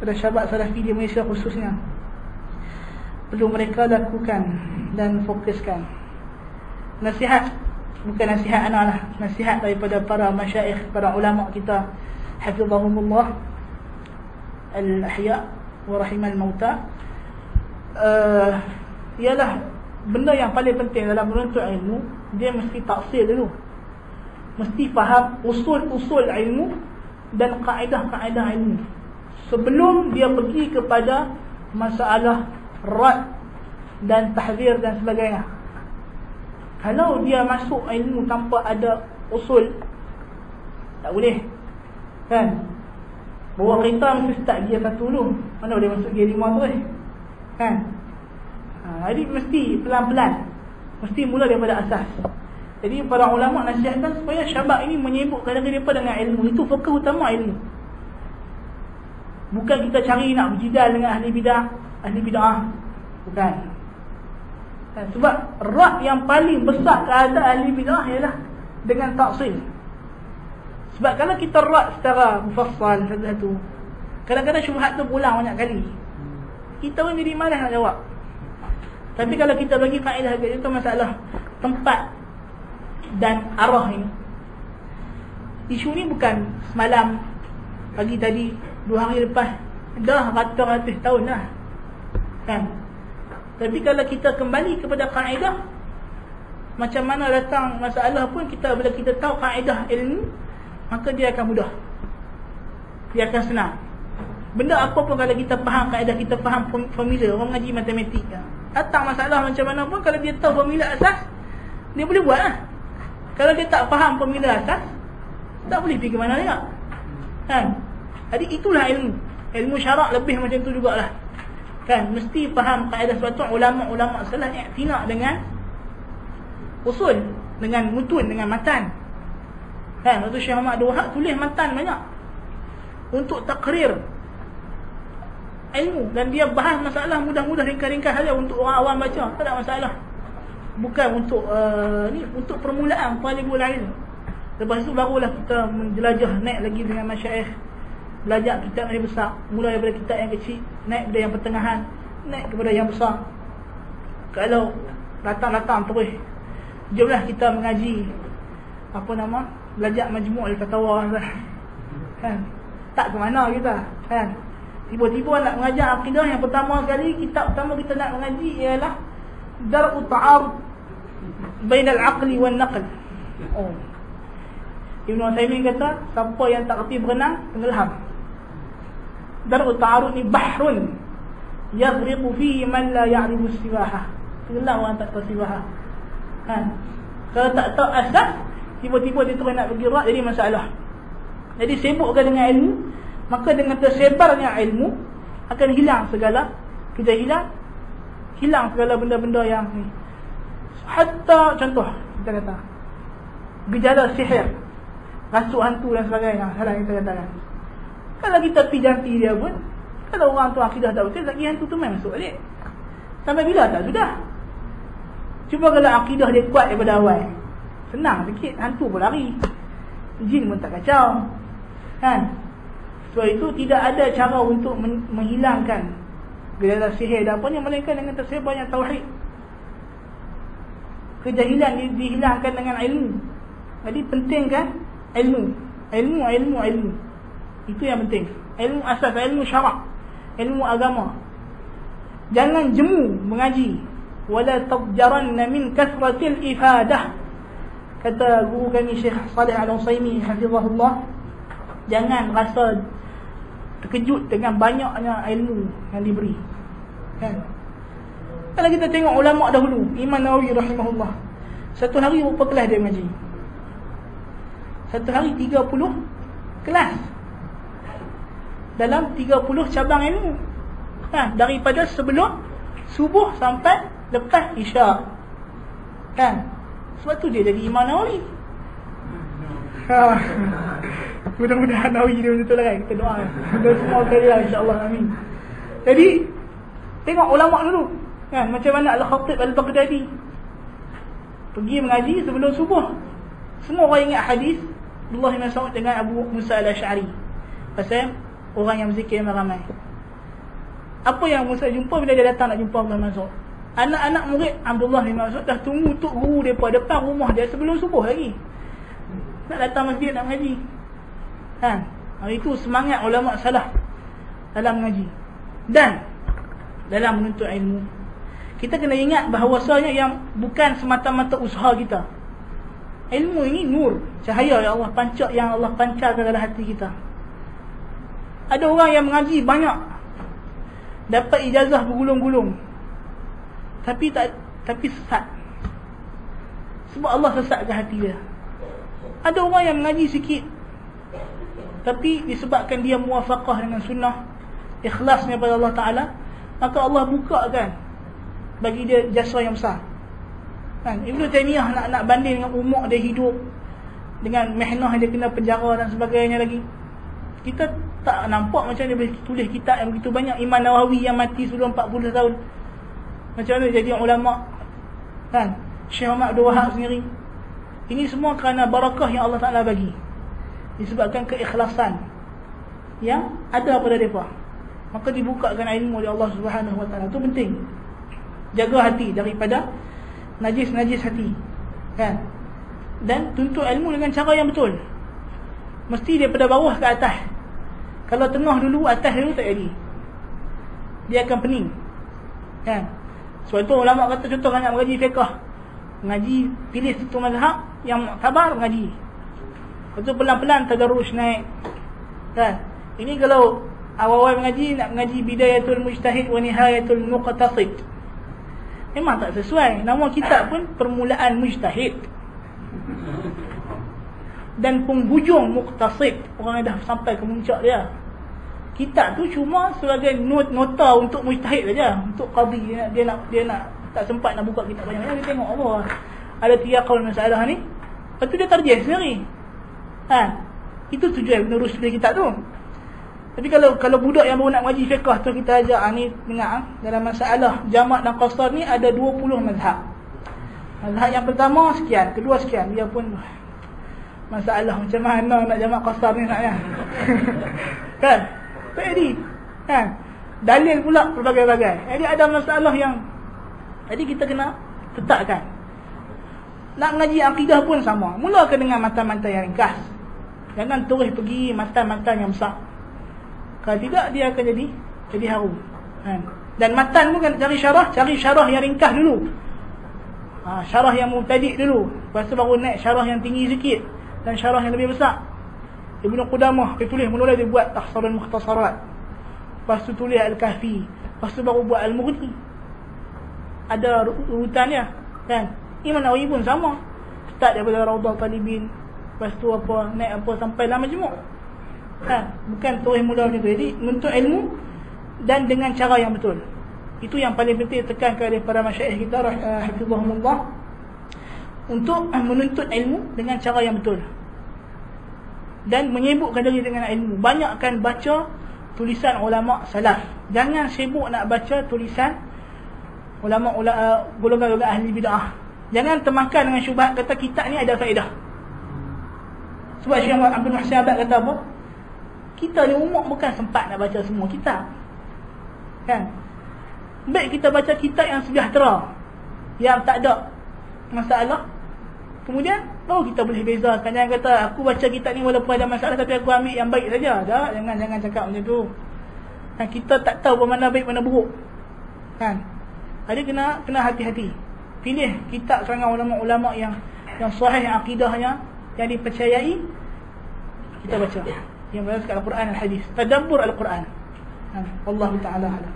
pada syahabat Salafi di Malaysia khususnya, perlu mereka lakukan dan fokuskan. Nasihat, bukan nasihat anak lah, nasihat daripada para masyayikh, para ulama kita hafizahumullah al-ahya wa rahimal mauta. Ialah benda yang paling penting dalam menuntut ilmu, dia mesti taksil dulu, mesti faham usul-usul ilmu dan kaedah-kaedah ilmu sebelum dia pergi kepada masalah rad dan tahzir dan sebagainya. Kalau dia masuk ilmu tanpa ada usul, tak boleh, kan? Bawa kereta mesti start gear 1 dulu, mana boleh masuk gear 5 terus, kan? Jadi mesti pelan-pelan, mesti mula daripada asas. Jadi para ulama nasihatkan supaya syabab ini menyibukkan diri mereka dengan ilmu. Itu fokus utama, ilmu. Bukan kita cari nak berjidal dengan ahli bid'ah. Bukan. Sebab rak yang paling besar keadaan ahli bid'ah ialah dengan taksil. Sebab kalau kita rak secara mufassal satu-satu, kadang-kadang syubhat tu pulang banyak kali, kita pun jadi malas nak jawab. Tapi kalau kita bagi kaedah itu masalah tempat dan arah ini. Isu ni bukan semalam, pagi tadi, 2 hari lepas, dah ratus-ratus tahun dah, kan? Tapi kalau kita kembali kepada kaedah, macam mana datang masalah pun, kita bila kita tahu kaedah ilmu, maka dia akan mudah, dia akan senang. Benda apa pun kalau kita faham kaedah, kita faham formula. Orang mengaji matematik, datang masalah macam mana pun, kalau dia tahu formula asas, dia boleh buat lah. Kalau dia tak faham formula asas, tak boleh pergi ke mana dia, kan? Jadi itulah ilmu. Ilmu syarak lebih macam tu jugalah, kan? Mesti faham kaedah. Sebab tu ulama-ulama salaf i'tina dengan usul, dengan mutun, dengan matan, kan? Waktu Syekh Muhammad Abdul Wahab tulis matan banyak untuk takrir ilmu, dan dia bahas masalah mudah-mudah, ringkas-ringkas saja untuk orang awam baca, tak ada masalah. Bukan untuk ni, untuk permulaan talibul ilm. Lepas tu barulah kita menjelajah, naik lagi dengan masyayikh, belajar kitab yang besar, mula daripada kitab yang kecil, naik kepada yang pertengahan, naik kepada yang besar. Kalau datang terus, jomlah kita mengaji belajar majmu' al-fatawa, kan? Tak ke mana kita, kan? Tiba-tiba nak mengajar akidah, yang pertama sekali, kitab pertama kita nak mengaji ialah Dar'u Ta'arud Bainal Aqli wal Naql. Ibn Uthaymin kata, siapa yang tak kerti berenang, tenggelam. Dar'u Ta'arud ni bahrun yaghriqu fihi man la ya'rifu sibaha. Tenggelam orang tak tahu sibaha, kan? Kalau tak tahu asas, tiba-tiba dia terus nak pergi rak, jadi masalah. Jadi sibukkan dengan ilmu, maka dengan tersebarnya ilmu akan hilang segala kejahilan, hilang segala benda-benda yang ni. Hatta contoh kita kata gejala sihir, rasuk hantu dan sebagainya, salah kita katakan. Kalau kita pergi janti dia pun, kalau orang tu akidah tak betul, lagi hantu tu main masuk balik. Sampai bila tak sudah. Cuba kalau akidah dia kuat daripada awal, senang sikit, hantu pun lari, jin pun tak kacau, kan? Sebab itu tidak ada cara untuk menghilangkan gejala sihir dan apa ni, melainkan dengan tersebarnya tauhid. Kejahilan dihilangkan dengan ilmu. Jadi pentingkan ilmu. Itu yang penting. Ilmu asas, ilmu syarak, ilmu agama. Jangan jemu mengaji. Wala tabjaranna min kasratil ifadah. Kata guru kami Syekh Salih Al-Utsaimin hafizahullah, jangan rasa terkejut dengan banyaknya ilmu yang diberi, kan? Kalau kita tengok ulama dahulu, Imam Nawawi rahimahullah, satu hari berapa kelas dia mengaji? Satu hari 30 kelas dalam 30 cabang ilmu, kan? Daripada sebelum subuh sampai lepas isyak, kan? Sebab tu dia jadi Imam Nawawi. Mudah-mudahan Nawawi dia betul lah, kan? Kita doa dan semua kali lah, insyaAllah, amin. Jadi tengok ulama dulu, kan? Macam mana Al-Khatib Al-Baghdadi pergi mengaji sebelum subuh. Semua orang ingat hadis Abdullah bin Mas'ud dengan Abu Musa Al-Asy'ari pasal orang yang berzikir ramai. Apa yang Musa jumpa bila dia datang nak jumpa Abdullah bin Mas'ud? Anak-anak murid Abdullah bin Mas'ud dah tunggu tok guru depa depan rumah dia sebelum subuh lagi. Nak datang masjid nak mengaji. Kan? Itu semangat ulama salaf dalam mengaji. Dan dalam menuntut ilmu, kita kena ingat bahawasanya yang bukan semata-mata usaha kita. Ilmu ini nur, cahaya yang Allah pancarkan dalam hati kita. Ada orang yang mengaji banyak, dapat ijazah bergulung-gulung, tapi sesat. Sebab Allah sesatkan hati dia. Ada orang yang mengaji sikit, tapi disebabkan dia muwafaqah dengan sunnah, ikhlasnya pada Allah Ta'ala, maka Allah bukakan bagi dia jasa yang besar. Kan? Ibnu Taimiyah nak banding dengan umur dia hidup, dengan mihnah dia kena penjara dan sebagainya lagi. Kita tak nampak macam dia boleh tulis kitab yang begitu banyak. Imam Nawawi yang mati sebelum 40 tahun, macam mana jadi ulama? Kan? Syekh Muhammad Abdul Wahab sendiri. Ini semua kerana barakah yang Allah Ta'ala bagi, disebabkan keikhlasan yang ada pada mereka, maka dibukakan ilmu oleh Allah Subhanahu Wa Ta'ala. Itu penting. Jaga hati daripada najis-najis hati, kan? Dan tuntut ilmu dengan cara yang betul. Mesti daripada bawah ke atas. Kalau tengah dulu, atas dulu tak jadi, dia akan pening, kan? Sebab itu ulama kata, contoh nak mengaji fiqh, mengaji pilih satu mazhab yang sabar mengaji, lepas tu pelan-pelan tadarruj naik, kan? Ini kalau awal-awal mengaji, nak mengaji bidayatul mujtahid wa nihayatul muqtasid, memang tak sesuai. Nama kitab pun permulaan mujtahid dan penghujung muqtasid, orang yang dah sampai ke muncak dia. Kitab tu cuma sebagai nota untuk mujtahid saja, untuk qadhi. Dia nak tak sempat nak buka kitab banyak, dia tengok Allah ada 3 qaul masalah ni, lepas tu dia tarjih sendiri. Itu tujuan menerus beli kitab tu. Tapi kalau budak yang baru nak mengaji fiqh tu, kita ajak ni, dengar dalam masalah jamak dan qasar ni ada 20 mazhab. Mazhab yang pertama sekian, kedua sekian. Dia pun masalah macam mana nak jamak qasar ni naknya. Kan? Tak jadi. Kan? Dalil pula berbagai-bagai. Jadi ada masalah yang, jadi kita kena tetapkan. Nak mengaji akidah pun sama. Mulakan dengan matan-matan yang ringkas. Jangan terus pergi matan-matan yang besar. Kalau tidak, dia akan jadi harum. Dan matan pun kan cari syarah yang ringkas dulu. Syarah yang mubtadi' dulu, lepas tu baru naik syarah yang tinggi sikit dan syarah yang lebih besar. Ibnu Qudamah dia tulis, mula dia buat Tahsarul Mukhtasarat, lepas tu tulis Al-Kahfi, lepas tu baru buat Al-Mughni. Ada urutannya, kan? Imam Nawawi pun sama, start daripada Raudhah Talibin, lepas tu naik sampai dalam Majmu'. Bukan terus mula macam tu. Jadi menuntut ilmu dan dengan cara yang betul, itu yang paling penting tekankan oleh para masyaikh kita hafizahumullah, untuk menuntut ilmu dengan cara yang betul dan menyibukkan diri dengan ilmu. Banyakkan baca tulisan ulama salaf. Jangan sibuk nak baca tulisan ulama golongan-golongan ahli bid'ah. Jangan termakan dengan syubhat kata kitab ni ada faedah. Sebab Syekh Abdul Muhsin Abad kata apa? Kita ni umur bukan sempat nak baca semua kitab, kan? Baik kita baca kitab yang sejahtera, yang tak ada masalah, kemudian baru kita boleh bezakan. Jangan kata aku baca kitab ni walaupun ada masalah tapi aku ambil yang baik saja. Jangan cakap macam tu. Kan kita tak tahu mana baik mana buruk, kan? Jadi kena hati-hati. Pilih kitab karangan ulama-ulama yang sahih, yang akidahnya yang dipercayai, kita baca yang berdasarkan Al-Quran dan Hadis, tadabbur Al-Quran. Allah Ta'ala alam.